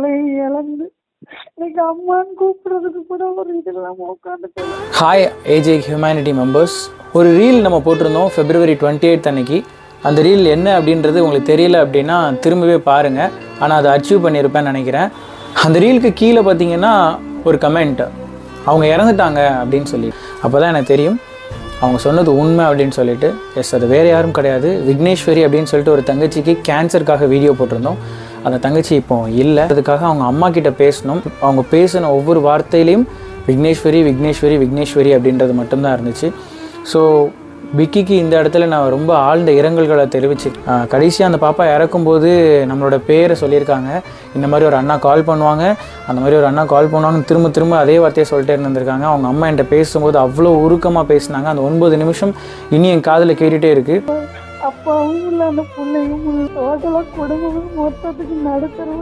பிள்ளைய இழந்து இன்னைக்கு அம்மான்னு கூப்பிடுறதுக்கு கூட ஒரு இது இல்லாமல் உட்காந்துட்டு. ஹாய் ஏஜே ஹியூமனிட்டி மெம்பர்ஸ், ஒரு ரீல் நம்ம போட்டிருந்தோம் February 28 அன்னைக்கு. அந்த ரீல் என்ன அப்படின்றது உங்களுக்கு தெரியல அப்படின்னா திரும்பவே பாருங்கள். ஆனால் அதை அச்சீவ் பண்ணியிருப்பேன்னு நினைக்கிறேன். அந்த ரீலுக்கு கீழே பார்த்தீங்கன்னா ஒரு கமெண்ட், அவங்க இறந்துட்டாங்க அப்படின்னு சொல்லி. அப்போ தான் எனக்கு தெரியும் அவங்க சொன்னது உண்மை அப்படின்னு சொல்லிட்டு. எஸ், அது வேறு யாரும் கிடையாது, விக்னேஸ்வரி அப்படின்னு சொல்லிட்டு ஒரு தங்கச்சிக்கு கேன்சருக்காக வீடியோ போட்டிருந்தோம். அந்த தங்கச்சி இப்போ இல்லை. அதுக்காக அவங்க அம்மா கிட்ட பேசணும். அவங்க பேசின ஒவ்வொரு வார்த்தையிலையும் விக்னேஸ்வரி விக்னேஸ்வரி விக்னேஸ்வரி அப்படின்றது மட்டும்தான் இருந்துச்சு. ஸோ விக்கிக்கு இந்த இடத்துல நான் ரொம்ப ஆழ்ந்த இரங்கல்களை தெரிவிச்சு, கடைசியாக அந்த பாப்பா இறக்கும்போது நம்மளோட பேரை சொல்லியிருக்காங்க. இந்த மாதிரி ஒரு அண்ணா கால் பண்ணுவாங்க, அந்த மாதிரி ஒரு அண்ணா கால் பண்ணுவாங்கன்னு திரும்ப திரும்ப அதே வார்த்தையை சொல்லிட்டே இருந்திருக்காங்க. அவங்க அம்மா என்கிட்ட பேசும்போது அவ்வளோ உருக்கமாக பேசினாங்க. அந்த 9 நிமிஷம் இனி என் காதில் கேட்டுகிட்டே இருக்குது. அப்பாவும் இல்லை, அந்த பிள்ளையும் டோட்டலாக குடும்பமும் மொத்தத்துக்கு நடுத்தரும்